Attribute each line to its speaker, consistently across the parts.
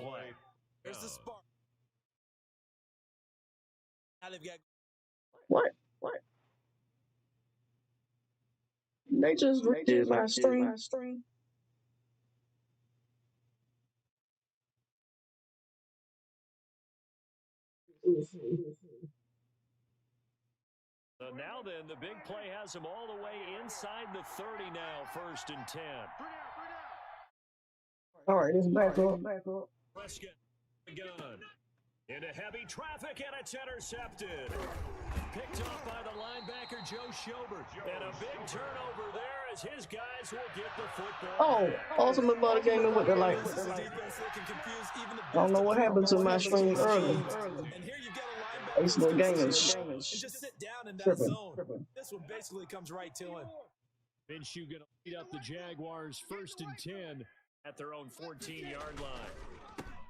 Speaker 1: play.
Speaker 2: Here's the spark. Now they've got.
Speaker 3: What? They just did my stream.
Speaker 1: So now then, the big play has him all the way inside the 30 now, 1st and 10.
Speaker 3: All right, it's back up.
Speaker 1: Prescott, the gun. Into heavy traffic, and it's intercepted. Picked up by the linebacker, Joe Schobert. And a big turnover there as his guys will get the football.
Speaker 3: Oh, ultimate butter came in with the light. I don't know what happened to my stream earlier.
Speaker 2: And here you get a linebacker.
Speaker 3: Facebook gaming.
Speaker 2: And just sit down in that zone. This one basically comes right to him.
Speaker 1: Minshew going to lead up the Jaguars 1st and 10 at their own 14-yard line.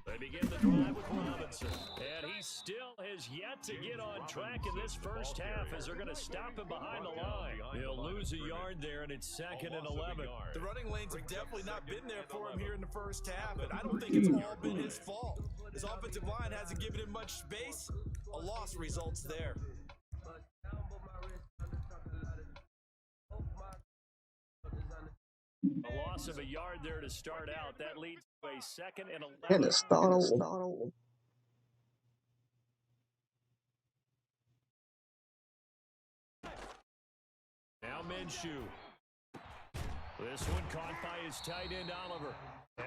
Speaker 1: They begin the drive with Robinson, and he still has yet to get on track in this first half as they're going to stop him behind the line. He'll lose a yard there, and it's 2nd and 11.
Speaker 2: The running lanes have definitely not been there for him here in the first half, and I don't think it's all been his fault. His offensive line hasn't given him much space. A loss results there.
Speaker 1: A loss of a yard there to start out. That leads to a 2nd and 11.
Speaker 3: And it's start over.
Speaker 1: Now Minshew. This one caught by his tight end Oliver.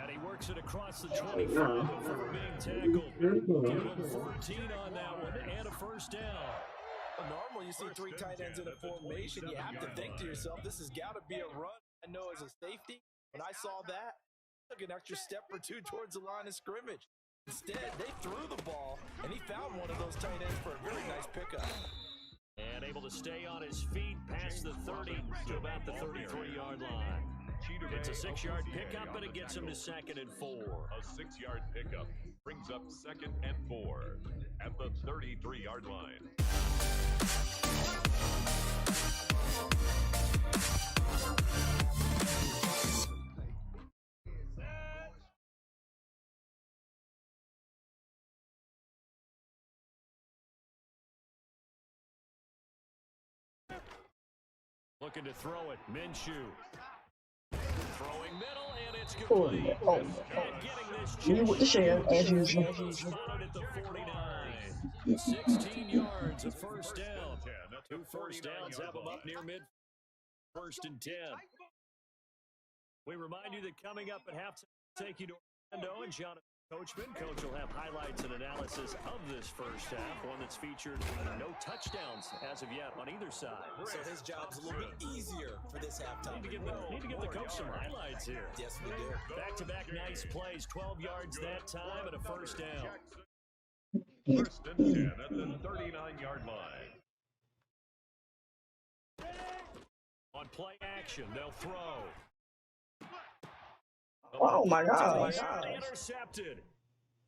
Speaker 1: And he works it across the 25 before being tackled. Give him 14 on that one and a 1st down.
Speaker 2: Normally you see 3 tight ends in a formation. You have to think to yourself, this has got to be a run. I know as a safety, when I saw that, I took an extra step or 2 towards the line of scrimmage. Instead, they threw the ball, and he found one of those tight ends for a very nice pickup.
Speaker 1: And able to stay on his feet past the 30 to about the 33-yard line. It's a 6-yard pickup, and it gets him to 2nd and 4.
Speaker 4: A 6-yard pickup brings up 2nd and 4 at the 33-yard line.
Speaker 1: Looking to throw it, Minshew. Throwing middle, and it's complete. And getting this
Speaker 3: You with the share, as usual.
Speaker 1: Spotted at the 49. 16 yards, a 1st down. 2 first downs have him up near mid. 1st and 10. We remind you that coming up at halftime, take you to Orlando and Jonathan Coachman. Coach will have highlights and analysis of this first half, one that's featured no touchdowns as of yet on either side.
Speaker 2: So his job's a little bit easier for this halftime.
Speaker 1: Need to give the coach some highlights here.
Speaker 2: Yes, we do.
Speaker 1: Back-to-back nice plays, 12 yards that time and a 1st down.
Speaker 4: 1st and 10 at the 39-yard line.
Speaker 1: On play action, they'll throw.
Speaker 3: Oh my God.
Speaker 1: Intercepted.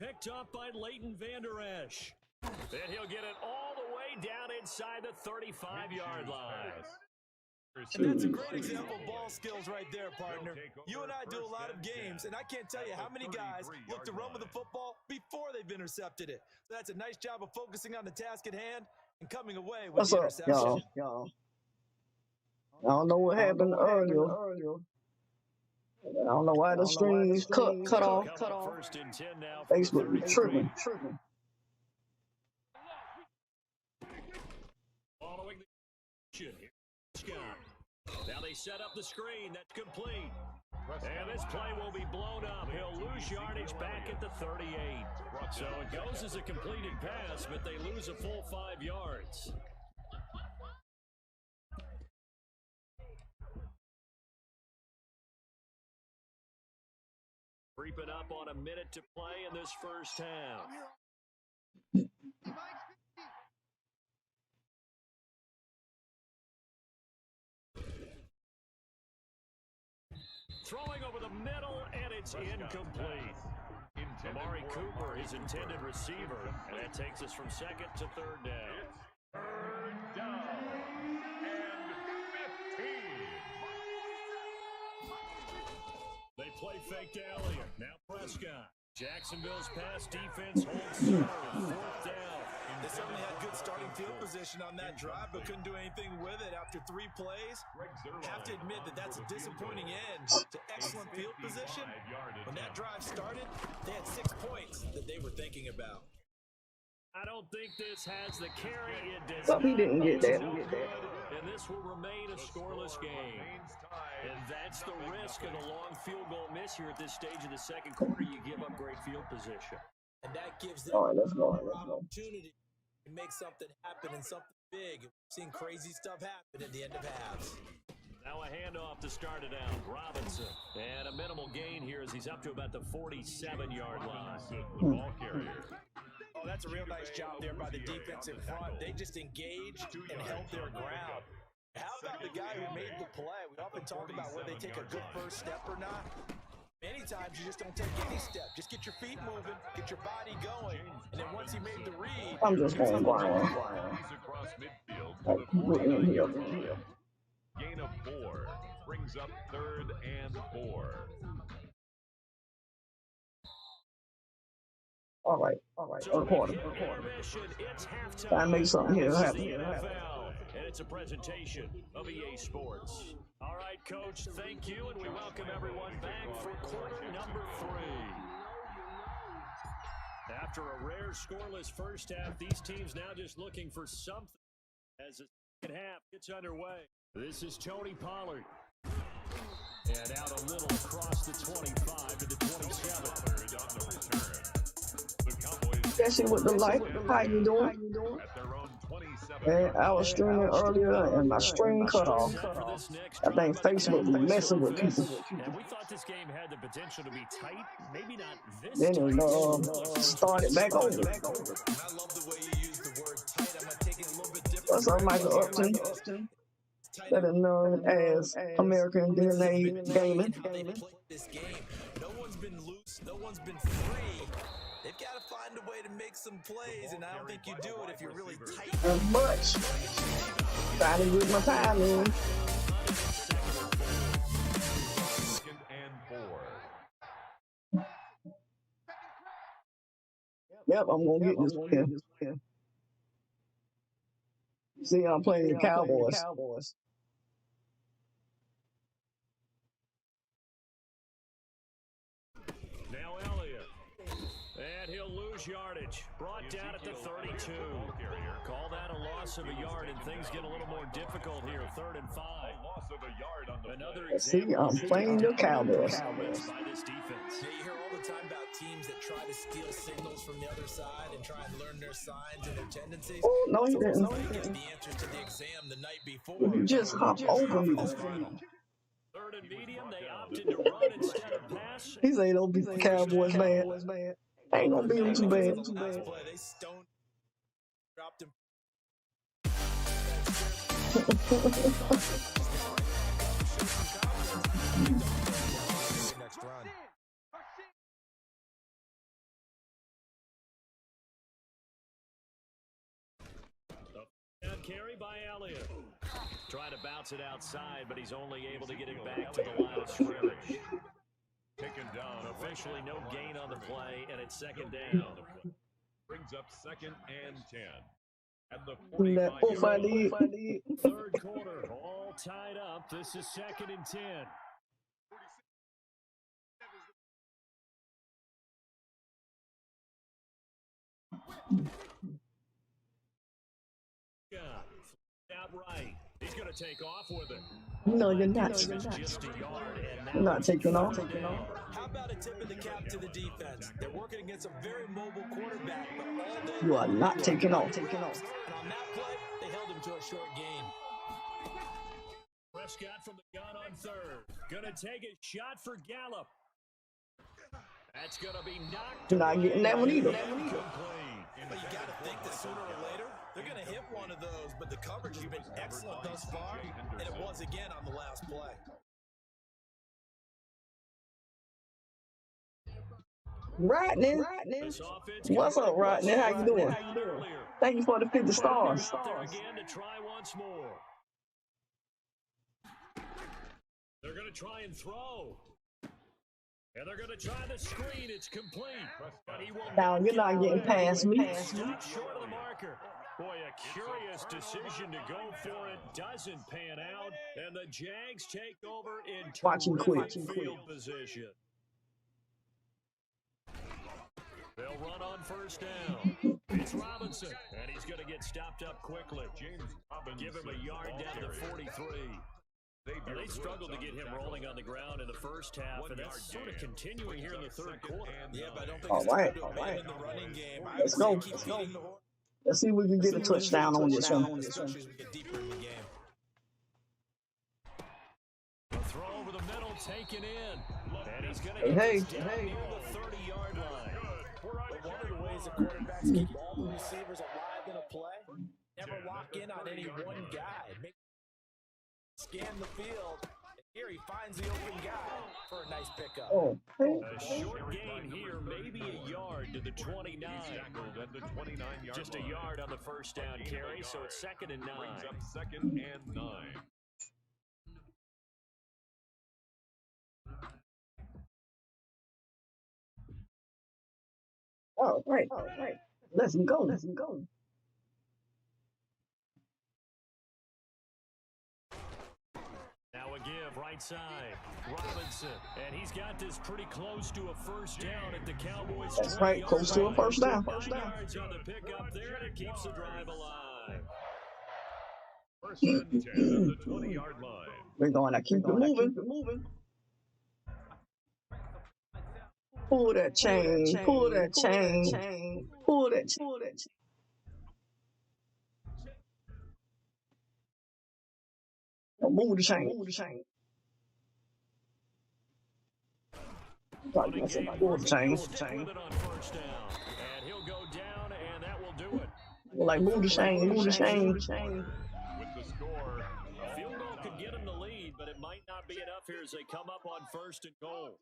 Speaker 1: Picked up by Leighton Vander Esch. Then he'll get it all the way down inside the 35-yard line.
Speaker 2: And that's a great example of ball skills right there, partner. You and I do a lot of games, and I can't tell you how many guys look to run with the football before they've intercepted it. So that's a nice job of focusing on the task at hand and coming away with the interception.
Speaker 3: Y'all? I don't know what happened earlier. I don't know why the stream is cut off.
Speaker 1: 1st and 10 now.
Speaker 3: Facebook tripping.
Speaker 1: Following the action. Now they set up the screen. That's complete. And this play will be blown up. He'll lose yardage back at the 38. So it goes as a completed pass, but they lose a full 5 yards. Creeping up on a minute to play in this first half. Throwing over the middle, and it's incomplete. Amari Cooper, his intended receiver, and that takes us from 2nd to 3rd down.
Speaker 4: 3rd down and 15.
Speaker 1: They play fake to Elliott. Now Prescott. Jacksonville's pass defense holds serve. 4th down.
Speaker 2: They certainly had good starting field position on that drive, but couldn't do anything with it after 3 plays. Have to admit that that's a disappointing end to excellent field position. When that drive started, they had 6 points that they were thinking about.
Speaker 1: I don't think this has the carry. It does
Speaker 3: But he didn't get that.
Speaker 1: And this will remain a scoreless game. And that's the risk of the long field goal miss here at this stage of the second quarter. You give up great field position.
Speaker 2: And that gives them
Speaker 3: All right, let's go.
Speaker 2: opportunity to make something happen and something big. We've seen crazy stuff happen at the end of halves.
Speaker 1: Now a handoff to start it out. Robinson. And a minimal gain here as he's up to about the 47-yard line.
Speaker 4: The ball carrier.
Speaker 2: Oh, that's a real nice job there by the defensive front. They just engaged and held their ground. How about the guy who made the play? We often talk about whether they take a good first step or not. Many times you just don't take any step. Just get your feet moving, get your body going, and then once he made the read,
Speaker 3: I'm just going blind.
Speaker 4: He's across midfield to the 49-yard line. Gain of 4 brings up 3rd and 4.
Speaker 3: All right. Reporter. Try to make something here happen.
Speaker 1: And it's a presentation of EA Sports. All right, Coach, thank you, and we welcome everyone back for quarter number 3. After a rare scoreless first half, these teams now just looking for something as the second half gets underway. This is Tony Pollard. And out a little across the 25 to the 27.
Speaker 4: Third on the return. The Cowboys
Speaker 3: Especially with the light. How you doing?
Speaker 4: at their own 27.
Speaker 3: And I was streaming earlier and my stream cut off. I think Facebook be messing with people.
Speaker 1: And we thought this game had the potential to be tight. Maybe not this
Speaker 3: Then
Speaker 1: tight.
Speaker 3: it started back over.
Speaker 2: and I love the way you use the word tight. I'm going to take it a little bit different.
Speaker 3: What's up, Michael Upton? Better known as American DNA Gaming.
Speaker 2: How they play this game. No one's been loose. No one's been free. They've got to find a way to make some plays, and I don't think you do it if you're really tight.
Speaker 3: As much. Trying to use my time in.
Speaker 4: 2nd and 4.
Speaker 3: Yep, I'm gonna get this one. See, I'm playing the Cowboys.
Speaker 1: Now Elliott. And he'll lose yardage. Brought down at the 32. Call that a loss of a yard, and things get a little more difficult here. 3rd and 5.
Speaker 4: Loss of a yard on the
Speaker 1: Another
Speaker 3: See,
Speaker 1: example
Speaker 3: I'm playing the Cowboys.
Speaker 1: by this defense.
Speaker 2: Yeah, you hear all the time about teams that try to steal signals from the other side and try and learn their signs and their tendencies.
Speaker 3: Oh, no, he
Speaker 2: It's almost
Speaker 3: didn't.
Speaker 2: like they get the answers to the exam the night before.
Speaker 3: You just hop over me.
Speaker 1: 3rd and medium, they opted to run instead of pass.
Speaker 3: He say don't beat the Cowboys bad. Ain't gonna beat them too bad.
Speaker 2: Last play, they stoned, dropped him. Next run.
Speaker 1: Down carry by Elliott. Trying to bounce it outside, but he's only able to get it back to the line of scrimmage.
Speaker 4: Taken down.
Speaker 1: Officially no gain on the play, and it's 2nd down.
Speaker 4: Brings up 2nd and 10. At the
Speaker 3: That
Speaker 4: 45-yard line.
Speaker 1: 3rd quarter, all tied up. This is 2nd and 10. Out right. He's going to take off with it.
Speaker 3: No, you're not.
Speaker 1: Just a yard, and
Speaker 3: You're not taking off.
Speaker 2: How about a tip of the cap to the defense? They're working against a very mobile quarterback, but all day
Speaker 3: You are not taking off.
Speaker 2: And on that play, they held him to a short gain.
Speaker 1: Prescott from the gun on 3rd. Going to take a shot for Gallup. That's going to be knocked.
Speaker 3: You're not getting that one either.
Speaker 1: Complete.
Speaker 2: But you got to think that sooner or later, they're going to hit one of those, but the coverage has been excellent thus far, and it was again on the last play.
Speaker 3: Rodney.
Speaker 1: This offense
Speaker 3: What's up, Rodney? How you doing? Thank you for the 50 stars.
Speaker 1: out there again to try once more. They're going to try and throw. And they're going to try the screen. It's complete. But he will
Speaker 3: Now you're
Speaker 1: get
Speaker 3: not getting
Speaker 1: away.
Speaker 3: past me.
Speaker 1: Stop short of the marker. Boy, a curious decision to go for it. Doesn't pan out. And the Jags take over in
Speaker 3: Watch him quit.
Speaker 1: terrific field position. They'll run on first down. It's Robinson. And he's going to get stopped up quickly.
Speaker 4: James Robinson.
Speaker 1: Give him a yard down to the 43. Well, they struggled to get him rolling on the ground in the first half, and that's sort of continuing here in the third quarter.
Speaker 2: Yeah, but I don't think
Speaker 3: All
Speaker 2: it's time
Speaker 3: right,
Speaker 2: to
Speaker 3: all
Speaker 2: abandon
Speaker 3: right.
Speaker 2: the running game.
Speaker 3: Let's go. Let's see if we can get a touchdown on this one.
Speaker 2: Especially as we get deeper in the game.
Speaker 1: The throw over the middle, taken in. And he's going to
Speaker 3: Hey,
Speaker 1: get down near the 30-yard line.
Speaker 2: But one of the ways the quarterbacks keep all the receivers alive in a play, never lock in on any one guy. Scan the field, and here he finds the open guy for a nice pickup.
Speaker 3: Oh,
Speaker 1: A short gain here, maybe a yard to the 29.
Speaker 4: At the 29-yard
Speaker 1: Just a
Speaker 4: line.
Speaker 1: yard on the first down carry, so it's 2nd and 9.
Speaker 4: Brings up 2nd and 9.
Speaker 3: all right. Let's go.
Speaker 1: Now a give, right side. Robinson, and he's got this pretty close to a first down at the Cowboys.
Speaker 3: That's right, close to a first down.
Speaker 1: 9 yards on the pickup there, and it keeps the drive alive.
Speaker 4: 1st and 10 at the 20-yard line.
Speaker 3: We're going to keep it moving. Pull that chain. Move the chain.
Speaker 1: Running game,
Speaker 3: Pull the chain.
Speaker 1: stick with it on first down. And he'll go down, and that will do it.
Speaker 3: Like move the chain.
Speaker 4: With the score,
Speaker 1: A field goal could get him the lead, but it might not be enough here as they come up on 1st and goal.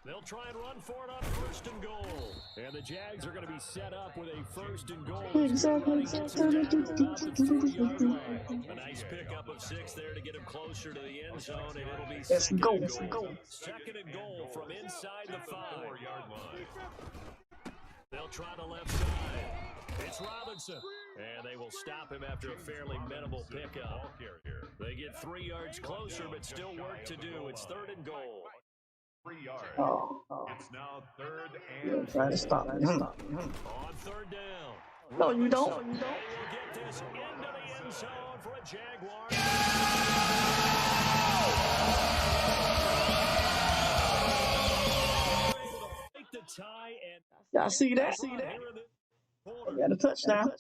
Speaker 1: They'll try and run for it on 1st and goal. And the Jags are going to be set up with a 1st and goal.
Speaker 3: Exactly.
Speaker 1: A nice pickup of 6 there to get him closer to the end zone, and it'll be
Speaker 3: Let's
Speaker 1: second
Speaker 3: go.
Speaker 1: and goal. 2nd and goal from inside the 5.
Speaker 4: 4-yard line.
Speaker 1: They'll try the left side. It's Robinson. And they will stop him after a fairly minimal pickup.
Speaker 4: Ball carrier.
Speaker 1: They get 3 yards closer, but still work to do. It's 3rd and goal.
Speaker 4: 3 yards.
Speaker 3: Oh.
Speaker 4: It's now 3rd
Speaker 3: Yeah,
Speaker 4: and
Speaker 3: try to stop him.
Speaker 1: On 3rd down.
Speaker 3: No, you don't.
Speaker 1: They will get this into the end zone for a Jaguar. Break the tie and
Speaker 3: Y'all see that?
Speaker 1: here in the corner.
Speaker 3: Got a touchdown.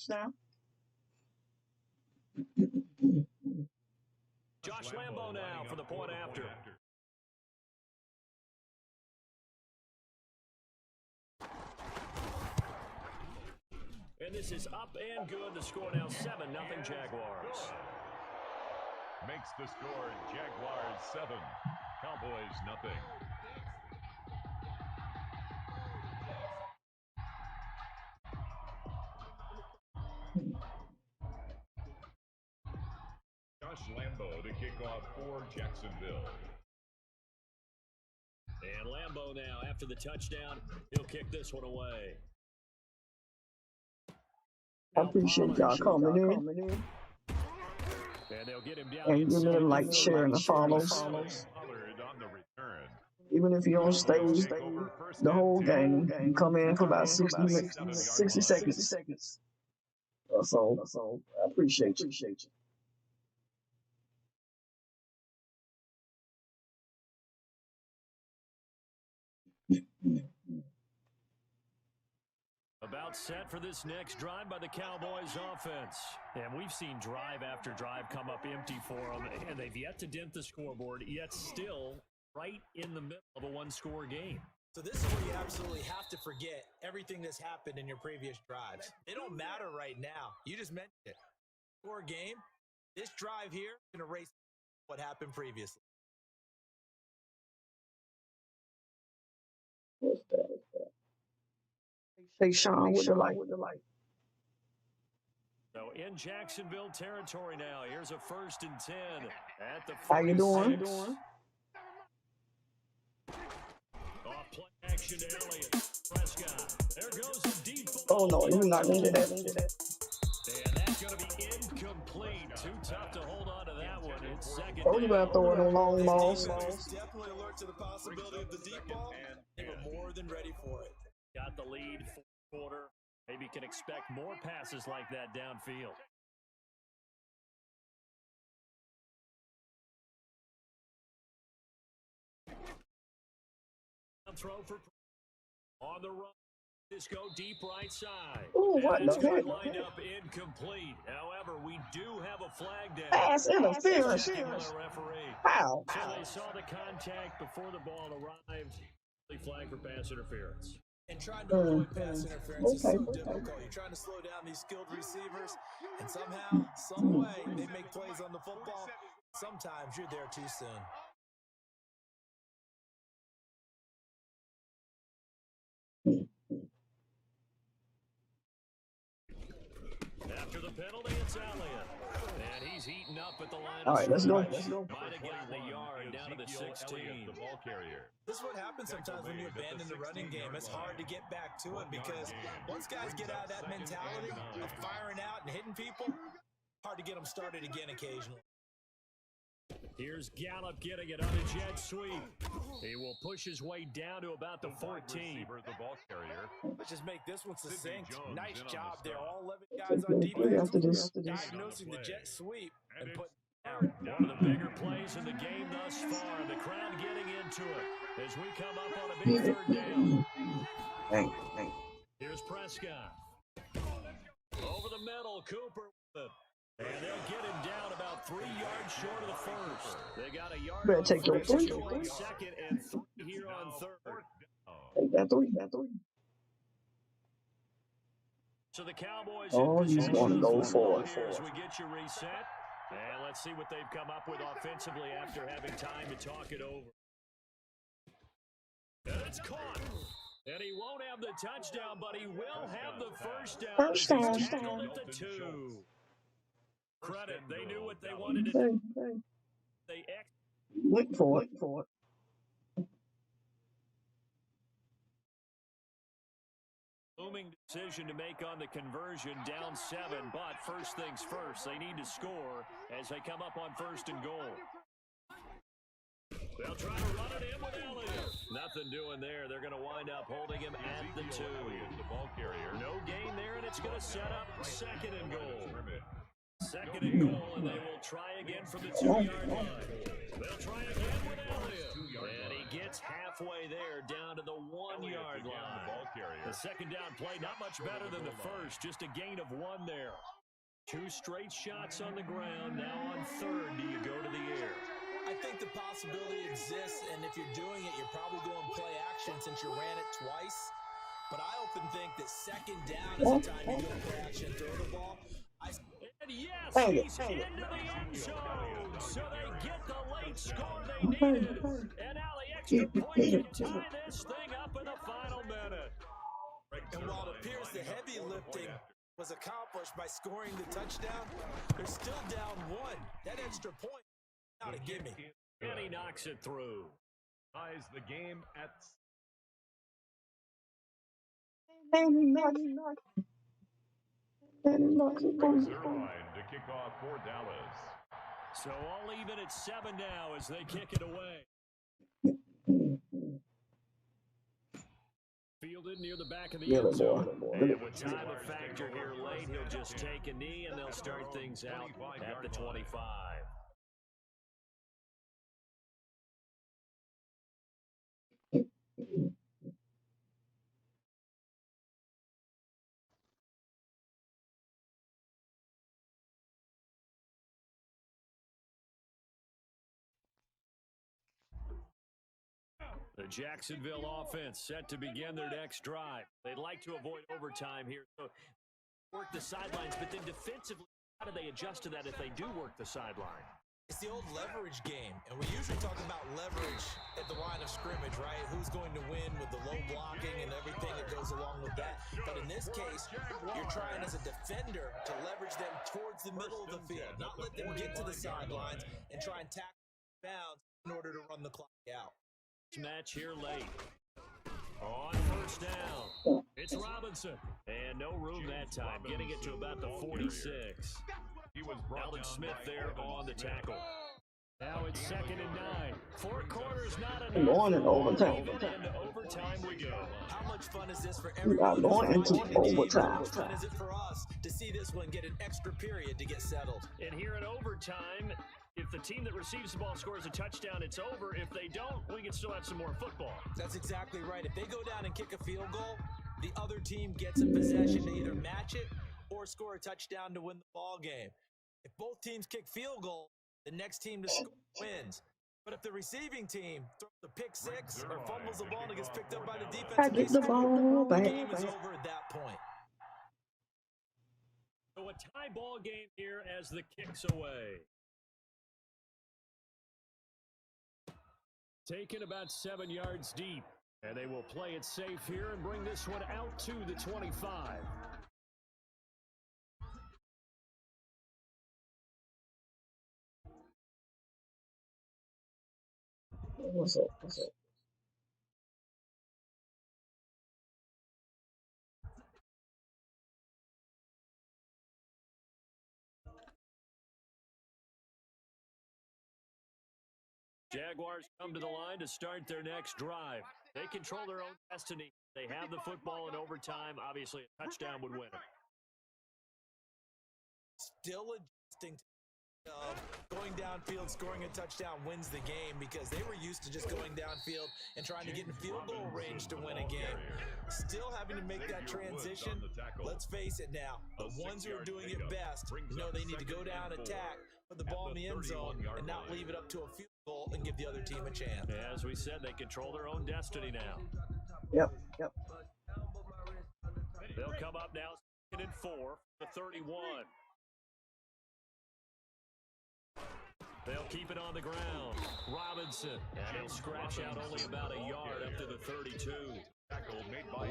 Speaker 1: Josh Lambo now for the point after. And this is up and good. The score now 7-0 Jaguars.
Speaker 4: Makes the score Jaguars 7, Cowboys nothing. Josh Lambo to kick off for Jacksonville.
Speaker 1: And Lambo now, after the touchdown, he'll kick this one away.
Speaker 3: I appreciate y'all coming in.
Speaker 1: And they'll get him down
Speaker 3: And give me a like, share, and a follows.
Speaker 4: Pollard on the return.
Speaker 3: Even if you don't stay the whole game, you come in for about 60 seconds. So I appreciate you.
Speaker 1: About set for this next drive by the Cowboys offense. And we've seen drive after drive come up empty for them, and they've yet to dent the scoreboard, yet still right in the middle of a one-score game.
Speaker 2: So this is where you absolutely have to forget everything that's happened in your previous drives. They don't matter right now. You just mentioned it. Score game, this drive here can erase what happened previously.
Speaker 3: What's that? Hey, Sean, with the light.
Speaker 1: So in Jacksonville territory now, here's a 1st and 10 at the 46.
Speaker 3: How you doing?
Speaker 1: Action to Elliott. Prescott. There goes a deep ball.
Speaker 3: Oh no, you're not gonna get that.
Speaker 1: And that's going to be incomplete. Too tough to hold on to that one. It's second
Speaker 3: Oh, you gotta
Speaker 1: down.
Speaker 3: throw it on long balls.
Speaker 2: Definitely alert to the possibility of the deep ball. They were more than ready for it.
Speaker 1: Got the lead, fourth quarter. Maybe can expect more passes like that downfield. Throw for on the run. Just go deep right side.
Speaker 3: Ooh, what
Speaker 1: And
Speaker 3: the
Speaker 1: that's gonna
Speaker 3: heck?
Speaker 1: wind up incomplete. However, we do have a flag down.
Speaker 3: Pass interference.
Speaker 1: Checking with our referee.
Speaker 3: Wow.
Speaker 1: So they saw the contact before the ball arrived. They flag for pass interference.
Speaker 2: And trying to avoid pass interference is so difficult. You're trying to slow down these skilled receivers, and somehow, some way, they make plays on the football. Sometimes you're there too soon.
Speaker 1: After the penalty, it's Elliott. And he's heating up at the line.
Speaker 3: All right, let's go.
Speaker 1: Might have gotten the yard down to the 16.
Speaker 4: The ball carrier.
Speaker 2: This is what happens sometimes when you abandon the running game. It's hard to get back to it because once guys get out of that mentality of firing out and hitting people, hard to get them started again occasionally.
Speaker 1: Here's Gallup getting it on a jet sweep. He will push his way down to about the 14.
Speaker 4: The ball carrier.
Speaker 2: Let's just make this one succinct. Nice job there. All 11 guys on defense diagnosing the jet sweep and putting down.
Speaker 1: One of the bigger plays in the game thus far. The crowd getting into it as we come up on a big third down.
Speaker 3: Dang.
Speaker 1: Here's Prescott. Over the middle, Cooper with it. And they'll get him down about 3 yards short of the first. They got a yard.
Speaker 3: Better take your 3.
Speaker 1: On second and 3 here on third.
Speaker 3: Take that 3.
Speaker 1: So the Cowboys.
Speaker 3: Oh, he's going to go for it.
Speaker 1: As we get you reset, and let's see what they've come up with offensively after having time to talk it over. And it's caught. And he won't have the touchdown, but he will have the first down.
Speaker 3: First down.
Speaker 1: He's tackled at the 2. Credit, they knew what they wanted to do. They
Speaker 3: went for it.
Speaker 1: Looming decision to make on the conversion, down 7, but first things first, they need to score as they come up on first and goal. They'll try to run it in with Elliott. Nothing doing there. They're going to wind up holding him at the 2.
Speaker 4: The ball carrier.
Speaker 1: No gain there, and it's going to set up second and goal. Second and goal, and they will try again from the 2-yard line. They'll try again with Elliott. And he gets halfway there, down to the 1-yard line. The second down play, not much better than the first, just a gain of 1 there. 2 straight shots on the ground. Now on third, do you go to the air?
Speaker 2: I think the possibility exists, and if you're doing it, you're probably going play action since you ran it twice. But I often think that second down is the time you go play action, throw the ball.
Speaker 1: And yes, he's into the end zone, so they get the late score they needed. And now the extra point can tie this thing up in the final minute.
Speaker 2: And while it appears the heavy lifting was accomplished by scoring the touchdown, they're still down 1. That extra point, not a gimme.
Speaker 1: And he knocks it through.
Speaker 4: Ties the game at... Zero line to kick off for Dallas.
Speaker 1: So all even at 7 now as they kick it away. Fielded near the back of the end zone. And with time a factor here late, he'll just take a knee and they'll start things out at the 25. The Jacksonville offense set to begin their next drive. They'd like to avoid overtime here. So work the sidelines, but then defensively, how do they adjust to that if they do work the sideline?
Speaker 2: It's the old leverage game, and we usually talk about leverage at the line of scrimmage, right? Who's going to win with the low blocking and everything that goes along with that. But in this case, you're trying as a defender to leverage them towards the middle of the field, not let them get to the sidelines and try and tackle bounds in order to run the clock out.
Speaker 1: Match here late. On first down, it's Robinson. And no room that time, getting it to about the 46.
Speaker 4: He was brought
Speaker 1: Alan
Speaker 4: down
Speaker 1: Smith
Speaker 4: by
Speaker 1: there
Speaker 4: Alvin
Speaker 1: on the
Speaker 4: Smith.
Speaker 1: tackle. Now it's 2nd and 9. 4 quarters not
Speaker 3: We're
Speaker 1: enough.
Speaker 3: going in overtime.
Speaker 1: Even into overtime we go.
Speaker 2: How much fun is this for
Speaker 3: We are
Speaker 2: everyone
Speaker 3: going
Speaker 2: who's
Speaker 3: into
Speaker 2: watching the game?
Speaker 3: overtime.
Speaker 2: How much fun is it for us to see this one get an extra period to get settled?
Speaker 1: And here in overtime, if the team that receives the ball scores a touchdown, it's over. If they don't, we can still have some more football.
Speaker 2: That's exactly right. If they go down and kick a field goal, the other team gets a possession to either match it or score a touchdown to win the ball game. If both teams kick field goal, the next team to score wins. But if the receiving team throws a pick 6 or fumbles the ball and it gets picked up by the defense,
Speaker 3: I get the ball
Speaker 2: the
Speaker 3: back.
Speaker 2: game is over at that point.
Speaker 1: So a tie ball game here as the kick's away. Taken about 7 yards deep. And they will play it safe here and bring this one out to the 25.
Speaker 3: What's up? What's up?
Speaker 1: Jaguars come to the line to start their next drive. They control their own destiny. They have the football in overtime. Obviously, a touchdown would win it.
Speaker 2: Still adjusting to going downfield, scoring a touchdown wins the game because they were used to just going downfield and trying to get in field goal range to win a game. Still having to make that transition. Let's face it now, the ones who are doing it best know they need to go down, attack, put the ball in the end zone, and not leave it up to a field goal and give the other team a chance.
Speaker 1: As we said, they control their own destiny now.
Speaker 3: Yep.
Speaker 1: They'll come up now, 2nd and 4, the 31. They'll keep it on the ground. Robinson, and he'll scratch out only about a yard up to the 32.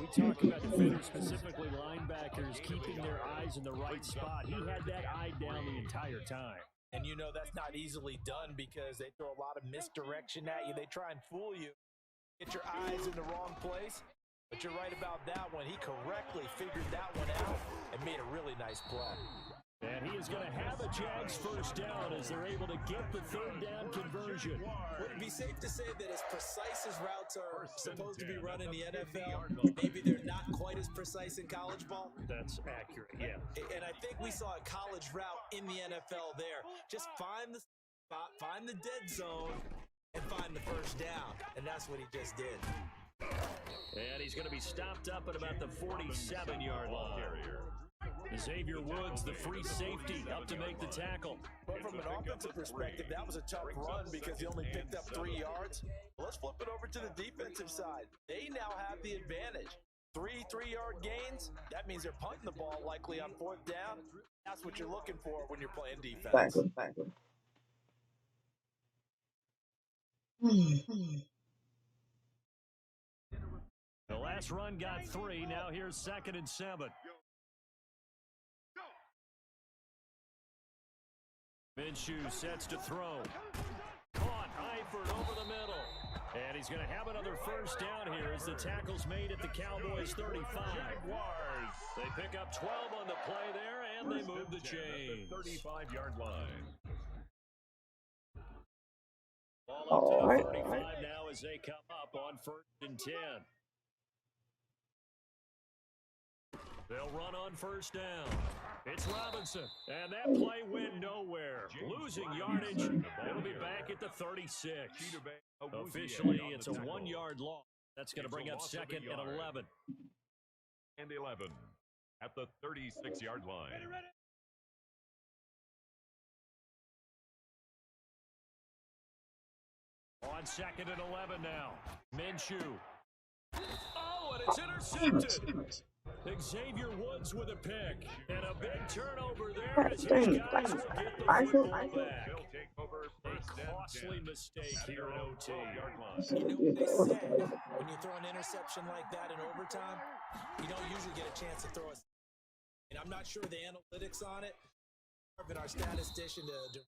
Speaker 1: We talk about defenders, specifically linebackers, keeping their eyes in the right spot. He had that eye down the entire time.
Speaker 2: And you know that's not easily done because they throw a lot of misdirection at you. They try and fool you. Get your eyes in the wrong place. But you're right about that one. He correctly figured that one out and made a really nice play.
Speaker 1: And he is going to have a Jags first down as they're able to get the 3rd down conversion.
Speaker 2: Would it be safe to say that as precise as routes are supposed to be run in the NFL, maybe they're not quite as precise in college ball?
Speaker 1: That's accurate, yeah.
Speaker 2: And I think we saw a college route in the NFL there. Just find the spot, find the dead zone, and find the first down. And that's what he just did.
Speaker 1: And he's going to be stopped up at about the 47-yard line. Xavier Woods, the free safety, up to make the tackle.
Speaker 2: But from an offensive perspective, that was a tough run because he only picked up 3 yards. Let's flip it over to the defensive side. They now have the advantage. 3 3-yard gains, that means they're punting the ball likely on 4th down. That's what you're looking for when you're playing defense.
Speaker 3: Backward.
Speaker 1: The last run got 3. Now here's 2nd and 7. Minshew sets to throw. Caught Eifert over the middle. And he's going to have another first down here as the tackle's made at the Cowboys 35. They pick up 12 on the play there, and they move the chains.
Speaker 4: 35-yard line.
Speaker 1: Ball up to the 35 now as they come up on 1st and 10. They'll run on first down. It's Robinson, and that play went nowhere. Losing yardage. It'll be back at the 36. Officially, it's a 1-yard loss. That's going to bring up 2nd and 11.
Speaker 4: And 11 at the 36-yard line.
Speaker 1: On 2nd and 11 now. Minshew. Oh, and it's intercepted. Xavier Woods with a pick. And a big turnover there as his guys will get the football back. A costly mistake here in OT.
Speaker 2: You know what they say, when you throw an interception like that in overtime, you don't usually get a chance to throw a... And I'm not sure the analytics on it. Been our statistician to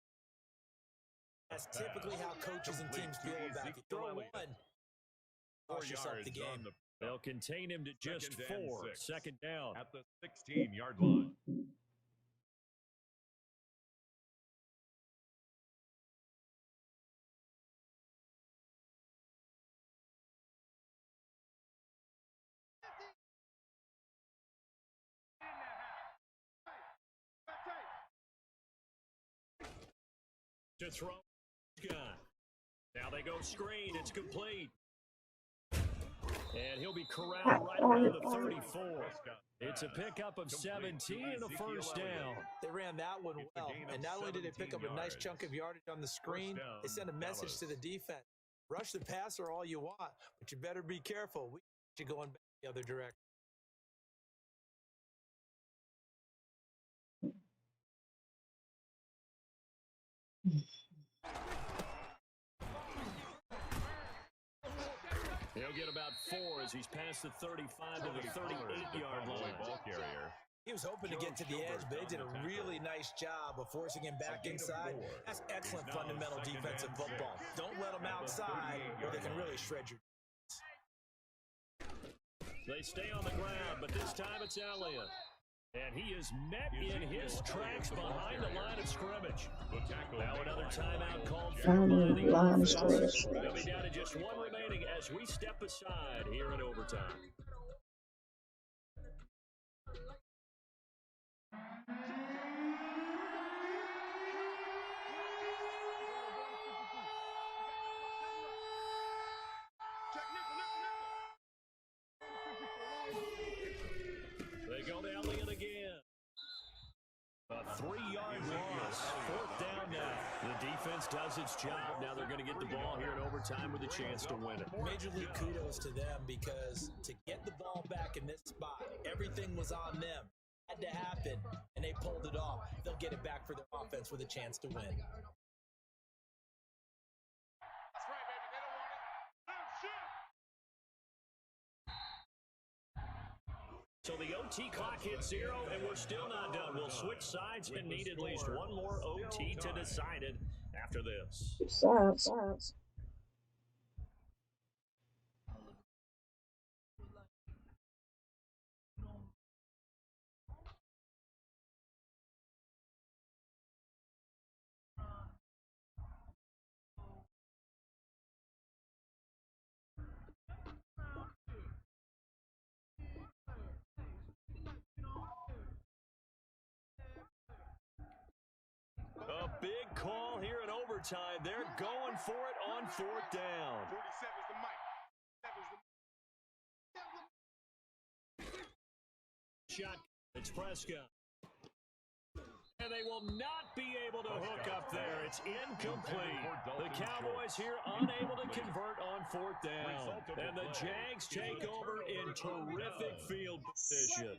Speaker 2: that's typically how coaches and teams feel about it. You throw one, cost yourself the game.
Speaker 1: They'll contain him to just 4. Second down.
Speaker 4: At the 16-yard line.
Speaker 1: To throw. Now they go screen. It's complete. And he'll be corralled right around the 34. It's a pickup of 17 and a first down.
Speaker 2: They ran that one well, and not only did they pick up a nice chunk of yardage on the screen, they sent a message to the defense. Rush the passer all you want, but you better be careful. We got you going back the other direction.
Speaker 1: He'll get about 4 as he's past the 35 to the 38-yard line.
Speaker 4: Ball carrier.
Speaker 2: He was hoping to get to the edge, but they did a really nice job of forcing him back inside. That's excellent fundamental defensive football. Don't let them outside, or they can really shred your.
Speaker 1: They stay on the ground, but this time it's Elliott. And he is met in his tracks behind the line of scrimmage. Now another timeout called for the line of scrimmage. They'll be down to just 1 remaining as we step aside here in overtime. They go to Elliott again. A 3-yard loss. 4th down now. The defense does its job. Now they're going to get the ball here in overtime with a chance to win it.
Speaker 2: Major league kudos to them, because to get the ball back in this spot, everything was on them. Had to happen, and they pulled it off. They'll get it back for their offense with a chance to win.
Speaker 1: So the OT clock hits 0, and we're still not done. We'll switch sides and need at least one more OT to decide it after this.
Speaker 3: Sides.
Speaker 1: A big call here in overtime. They're going for it on 4th down.
Speaker 5: 47's the mic.
Speaker 1: Shot. It's Prescott. And they will not be able to hook up there. It's incomplete. The Cowboys here unable to convert on 4th down. And the Jags take over in terrific field position.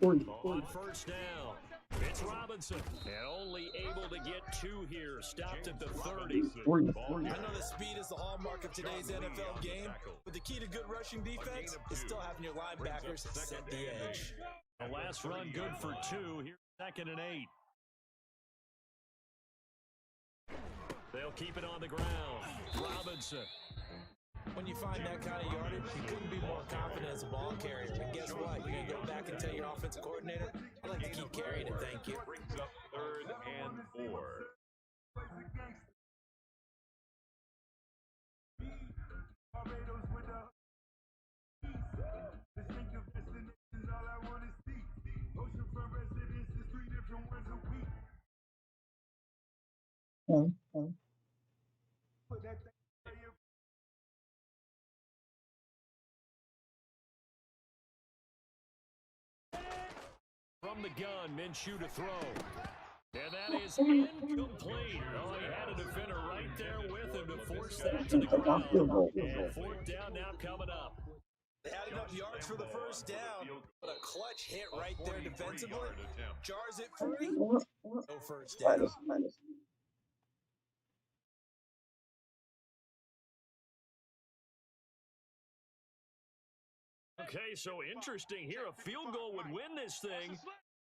Speaker 1: On 1st down, it's Robinson. And only able to get 2 here. Stopped at the 30.
Speaker 2: I know that speed is the hallmark of today's NFL game, but the key to good rushing defense is still having your linebackers set the edge.
Speaker 1: The last run good for 2. Here's 2nd and 8. They'll keep it on the ground. Robinson.
Speaker 2: When you find that kind of yardage, you couldn't be more confident as a ball carrier. And guess what? You're going to go back and tell your offensive coordinator, I'd like to keep carrying it, thank you.
Speaker 4: Brings up 3rd and 4.
Speaker 1: From the gun, Minshew to throw. And that is incomplete. Oh, he had a defender right there with him to force that to the ground. And 4th down now coming up.
Speaker 2: They had enough yards for the first down, but a clutch hit right there defensively. Jars it free. No first down.
Speaker 1: Okay, so interesting here. A field goal would win this thing,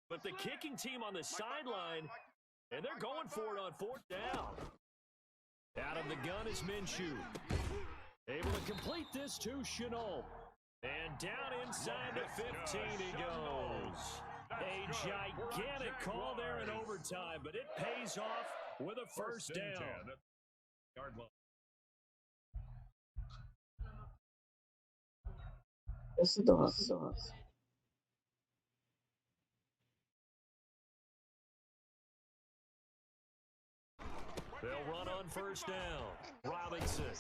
Speaker 1: but the kicking team on the sideline, and they're going for it on 4th down. Out of the gun is Minshew. Able to complete this to Chenault. And down inside the 15 he goes. A gigantic call there in overtime, but it pays off with a first down. Yard line.
Speaker 3: Yes, it does. It does.
Speaker 1: They'll run on first down. Robinson.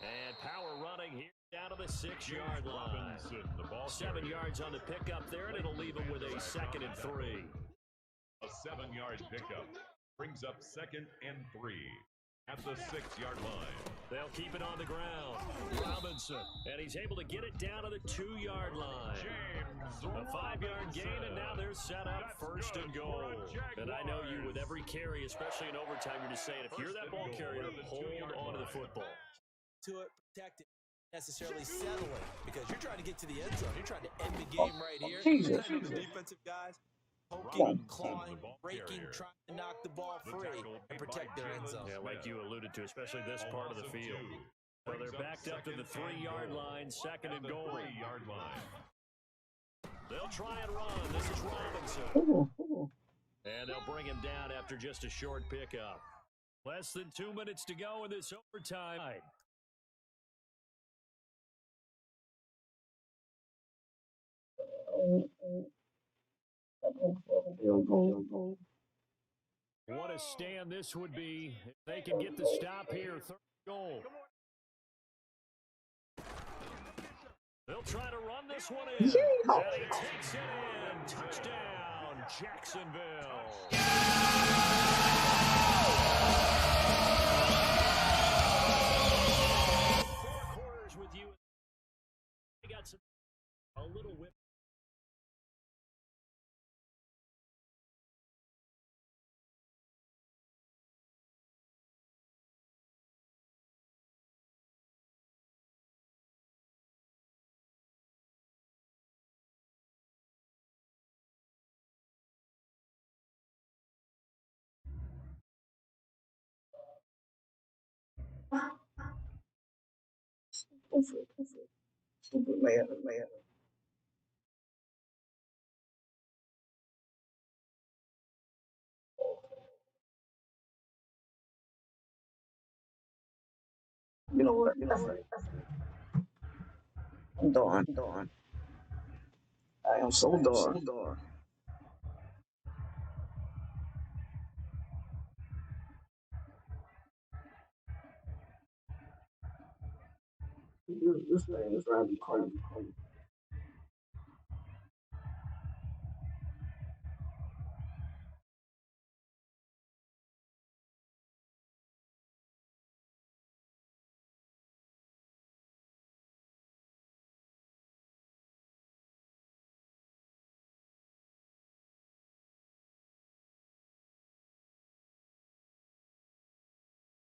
Speaker 1: And power running here down to the 6-yard line. 7 yards on the pickup there, and it'll leave him with a 2nd and 3.
Speaker 4: A 7-yard pickup brings up 2nd and 3 at the 6-yard line.
Speaker 1: They'll keep it on the ground. Robinson. And he's able to get it down to the 2-yard line. A 5-yard gain, and now they're set up 1st and goal. And I know you, with every carry, especially in overtime, you're just saying, if you're that ball carrier, hold on to the football.
Speaker 2: To it, protect it, necessarily settling, because you're trying to get to the end zone. You're trying to end the game right here.
Speaker 3: Jesus.
Speaker 2: The defensive guys poking, clawing, breaking, trying to knock the ball free and protect their end zone.
Speaker 1: Yeah, like you alluded to, especially this part of the field. So they're backed up to the 3-yard line, 2nd and goal.
Speaker 4: 3-yard line.
Speaker 1: They'll try and run. This is Robinson.
Speaker 3: Ooh.
Speaker 1: And they'll bring him down after just a short pickup. Less than 2 minutes to go in this overtime. What a stand this would be if they can get the stop here. 3rd goal. They'll try to run this one in. And he takes it in. Touchdown, Jacksonville. 4 quarters with you. They got a little whip.
Speaker 3: Stupid man. You know what? I'm done. I am so done. This man is driving me crazy.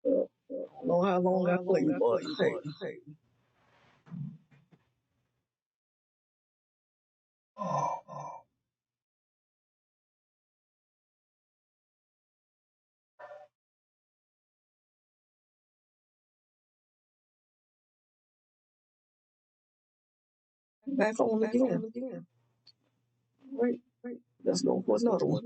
Speaker 3: I don't know how long I played, but hey. Back on again. Wait. Let's go for another one.